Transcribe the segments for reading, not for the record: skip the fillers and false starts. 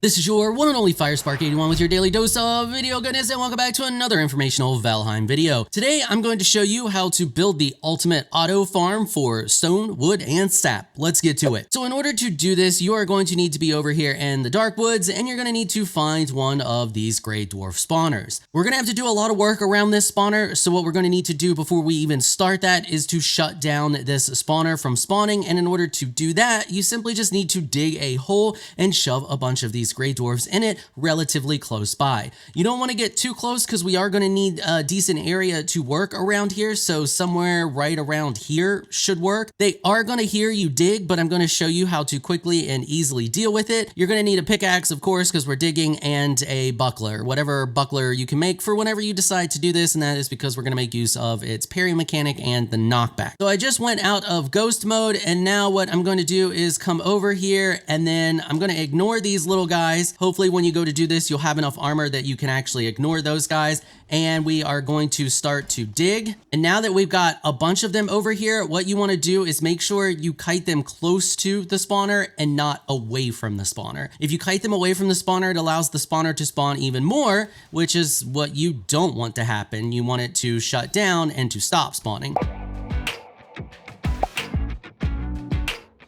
This is your one and only 𝐹irespark81 with your daily dose of video goodness, and welcome back to another informational Valheim video. Today, I'm going to show you how to build the ultimate auto farm for stone, wood, and sap. Let's get to it. So in order to do this, you are going to need to be over here in the dark woods, and you're going to need to find one of these gray dwarf spawners. We're going to have to do a lot of work around this spawner, so what we're going to need to do before we even start that is to shut down this spawner from spawning, and in order to do that, you simply just need to dig a hole and shove a bunch of these gray dwarfs in it relatively close by. You don't want to get too close because we are going to need a decent area to work around here, so somewhere right around here should work. They are going to hear you dig, but I'm going to show you how to quickly and easily deal with it. You're going to need a pickaxe, of course, because we're digging, and a buckler, whatever buckler you can make for whenever you decide to do this, and that is because we're going to make use of its parry mechanic and the knockback. So I just went out of ghost mode, and now what I'm going to do is come over here, and then I'm going to ignore these little guys. Hopefully when you go to do this, you'll have enough armor that you can actually ignore those guys, and we are going to start to dig. And now that we've got a bunch of them over here, what you want to do is make sure you kite them close to the spawner and not away from the spawner. If you kite them away from the spawner, it allows the spawner to spawn even more, which is what you don't want to happen. You want it to shut down and to stop spawning.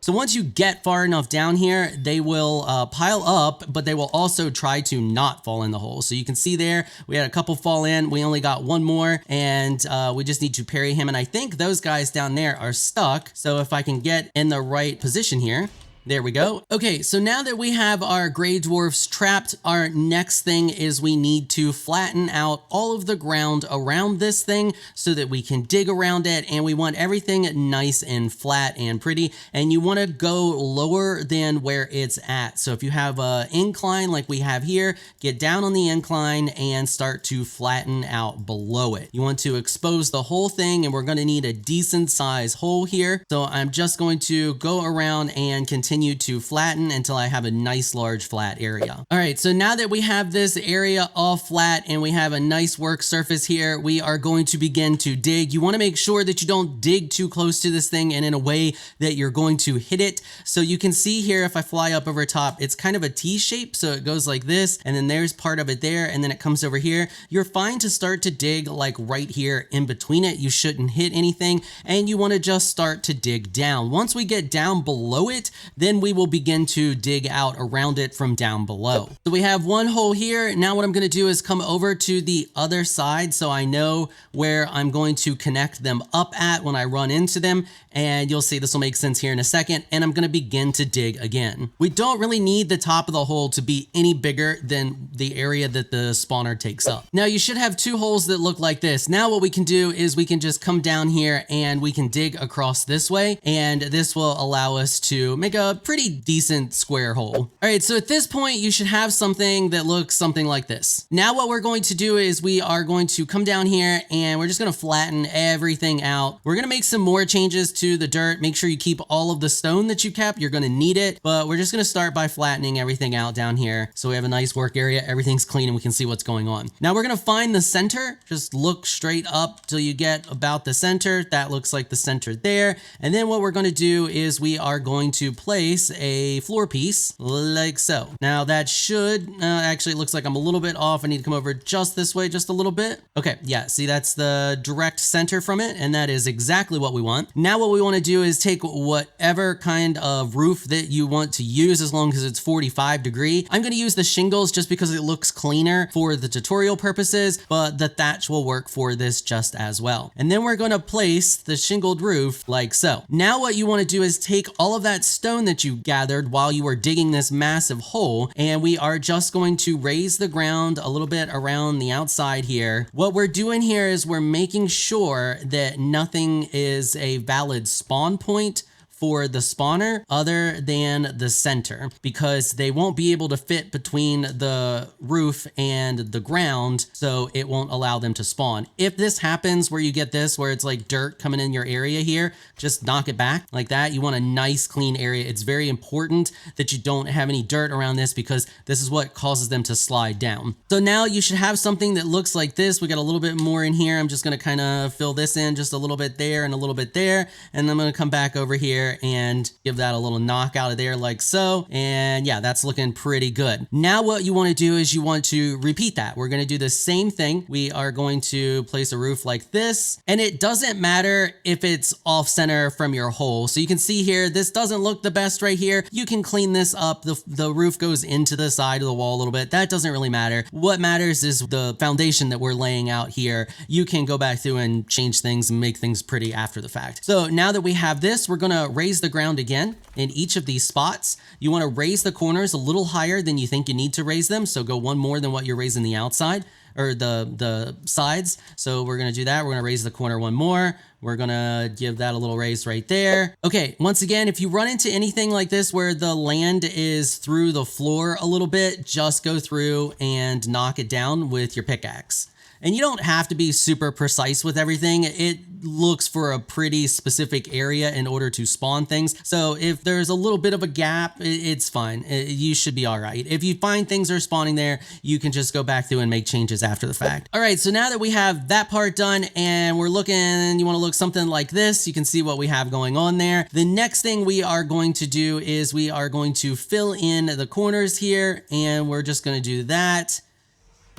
So once you get far enough down here, they will pile up, but they will also try to not fall in the hole. So you can see there, we had a couple fall in. We only got one more, and we just need to parry him. And I think those guys down there are stuck. So if I can get in the right position here, there we go. Okay, so now that we have our gray dwarfs trapped, our next thing is we need to flatten out all of the ground around this thing so that we can dig around it, and we want everything nice and flat and pretty, and you want to go lower than where it's at. So if you have an incline like we have here, get down on the incline and start to flatten out below it. You want to expose the whole thing, and we're going to need a decent size hole here. So I'm just going to go around and continue to flatten until I have a nice large flat area. All right, so now that we have this area all flat and we have a nice work surface here, we are going to begin to dig. You want to make sure that you don't dig too close to this thing and in a way that you're going to hit it. So you can see here, if I fly up over top, it's kind of a T shape. So it goes like this, and then there's part of it there, and then it comes over here. You're fine to start to dig like right here in between it. You shouldn't hit anything, and you want to just start to dig down. Once we get down below it, then we will begin to dig out around it from down below. So we have one hole here. Now what I'm going to do is come over to the other side so I know where I'm going to connect them up at when I run into them, and you'll see this will make sense here in a second, and I'm going to begin to dig again. We don't really need the top of the hole to be any bigger than the area that the spawner takes up. Now you should have two holes that look like this. Now what we can do is we can just come down here and we can dig across this way, and this will allow us to make a pretty decent square hole. All right, so at this point you should have something that looks something like this. Now what we're going to do is we are going to come down here and we're just going to flatten everything out. We're going to make some more changes to the dirt. Make sure you keep all of the stone that you kept. You're going to need it, but we're just going to start by flattening everything out down here so we have a nice work area. Everything's clean and we can see what's going on. Now we're going to find the center. Just look straight up till you get about the center. That looks like the center there. And then what we're going to do is we are going to place a floor piece like so. Now that should, actually it looks like I'm a little bit off. I need to come over just this way, just a little bit. Okay, yeah, see that's the direct center from it, and that is exactly what we want. Now what we want to do is take whatever kind of roof that you want to use, as long as it's 45 degree. I'm going to use the shingles just because it looks cleaner for the tutorial purposes, but the thatch will work for this just as well. And then we're going to place the shingled roof like so. Now what you want to do is take all of that stone that you gathered while you were digging this massive hole, and we are just going to raise the ground a little bit around the outside here. What we're doing here is we're making sure that nothing is a valid spawn point for the spawner other than the center, because they won't be able to fit between the roof and the ground, so it won't allow them to spawn. If this happens where you get this, where it's like dirt coming in your area here, just knock it back like that. You want a nice clean area. It's very important that you don't have any dirt around this, because this is what causes them to slide down. So now you should have something that looks like this. We got a little bit more in here. I'm just going to kind of fill this in just a little bit there and a little bit there, and I'm going to come back over here there and give that a little knock out of there like so. And yeah, that's looking pretty good. Now what you want to do is you want to repeat that. We're going to do the same thing. We are going to place a roof like this, and it doesn't matter if it's off center from your hole. So you can see here, this doesn't look the best right here. You can clean this up. The roof goes into the side of the wall a little bit. That doesn't really matter. What matters is the foundation that we're laying out here. You can go back through and change things and make things pretty after the fact. So now that we have this, we're going to raise the ground again in each of these spots. You want to raise the corners a little higher than you think you need to raise them. So go one more than what you're raising the outside or the sides. So we're going to do that. We're going to raise the corner one more. We're going to give that a little raise right there. Okay. Once again, if you run into anything like this where the land is through the floor a little bit, just go through and knock it down with your pickaxe. And you don't have to be super precise with everything. It looks for a pretty specific area in order to spawn things. So if there's a little bit of a gap, it's fine. You should be all right. If you find things are spawning there, you can just go back through and make changes after the fact. All right, so now that we have that part done and we're looking, you want to look something like this, you can see what we have going on there. The next thing we are going to do is we are going to fill in the corners here, and we're just going to do that.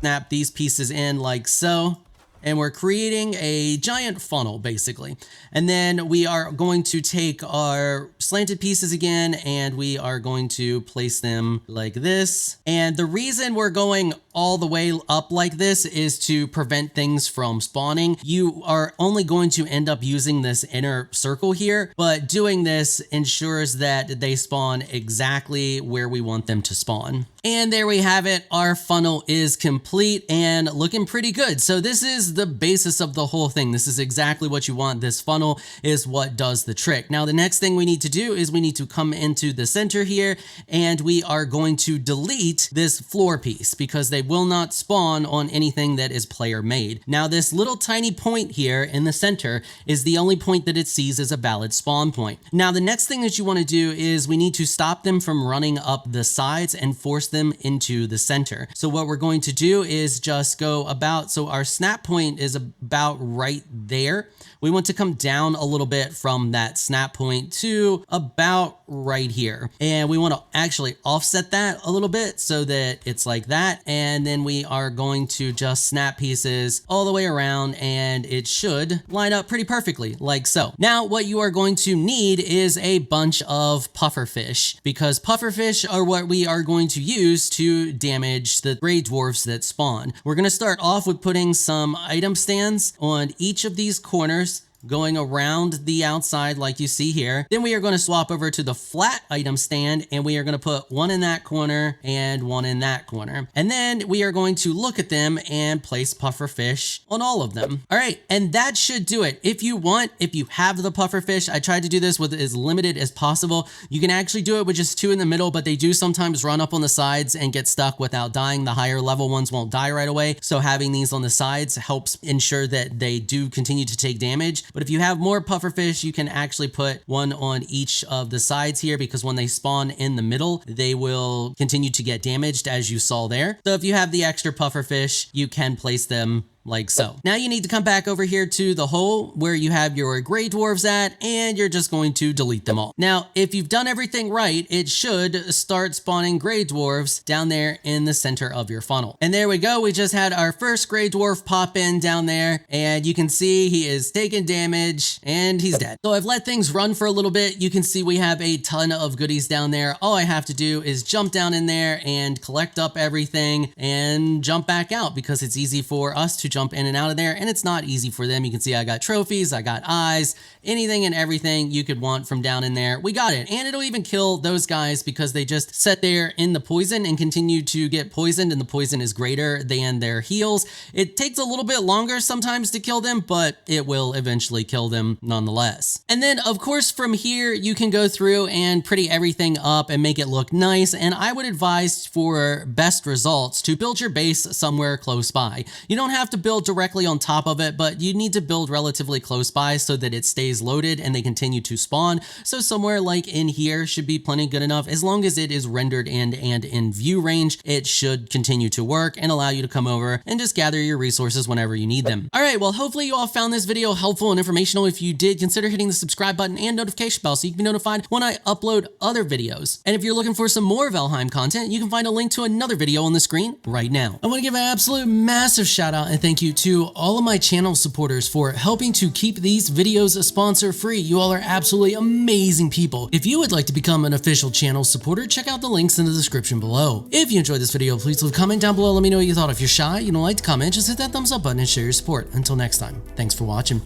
Snap these pieces in like so, and we're creating a giant funnel basically. And then we are going to take our slanted pieces again, and we are going to place them like this. And the reason we're going all the way up like this is to prevent things from spawning. You are only going to end up using this inner circle here, but doing this ensures that they spawn exactly where we want them to spawn. And there we have it. Our funnel is complete and looking pretty good. So this is the basis of the whole thing. This is exactly what you want. This funnel is what does the trick. Now, the next thing we need to do is we need to come into the center here, and we are going to delete this floor piece because they will not spawn on anything that is player made. Now, this little tiny point here in the center is the only point that it sees as a valid spawn point. Now, the next thing that you want to do is we need to stop them from running up the sides and force them into the center. So what we're going to do is just go about, so our snap point is about right there. We want to come down a little bit from that snap point to about right here. And we want to actually offset that a little bit so that it's like that. And then we are going to just snap pieces all the way around, and it should line up pretty perfectly like so. Now, what you are going to need is a bunch of pufferfish, because pufferfish are what we are going to use to damage the gray dwarfs that spawn. We're going to start off with putting some item stands on each of these corners, going around the outside like you see here. Then we are going to swap over to the flat item stand, and we are going to put one in that corner and one in that corner. And then we are going to look at them and place puffer fish on all of them. All right, and that should do it. If you want, if you have the puffer fish, I tried to do this with as limited as possible. You can actually do it with just two in the middle, but they do sometimes run up on the sides and get stuck without dying. The higher level ones won't die right away. So having these on the sides helps ensure that they do continue to take damage. But if you have more pufferfish, you can actually put one on each of the sides here, because when they spawn in the middle, they will continue to get damaged, as you saw there. So if you have the extra pufferfish, you can place them like so. Now you need to come back over here to the hole where you have your gray dwarves at, and you're just going to delete them all. Now, if you've done everything right, it should start spawning gray dwarves down there in the center of your funnel. And there we go. We just had our first gray dwarf pop in down there, and you can see he is taking damage and he's dead. So I've let things run for a little bit. You can see we have a ton of goodies down there. All I have to do is jump down in there and collect up everything and jump back out, because it's easy for us to jump in and out of there, and it's not easy for them. You can see I got trophies, I got eyes, anything and everything you could want from down in there. We got it. And it'll even kill those guys because they just sit there in the poison and continue to get poisoned, and the poison is greater than their heals. It takes a little bit longer sometimes to kill them, but it will eventually kill them nonetheless. And then of course from here you can go through and pretty everything up and make it look nice. And I would advise for best results to build your base somewhere close by. You don't have to build directly on top of it, but you need to build relatively close by so that it stays loaded and they continue to spawn. So somewhere like in here should be plenty good enough. As long as it is rendered and in view range, it should continue to work and allow you to come over and just gather your resources whenever you need them. All right, well, hopefully you all found this video helpful and informational. If you did, consider hitting the subscribe button and notification bell so you can be notified when I upload other videos. And if you're looking for some more Valheim content, you can find a link to another video on the screen right now. I want to give an absolute massive shout out and thank you to all of my channel supporters for helping to keep these videos sponsor free. You all are absolutely amazing people. If you would like to become an official channel supporter, check out the links in the description below. If you enjoyed this video, please leave a comment down below. Let me know what you thought. If you're shy, you don't like to comment, just hit that thumbs up button and share your support. Until next time, thanks for watching.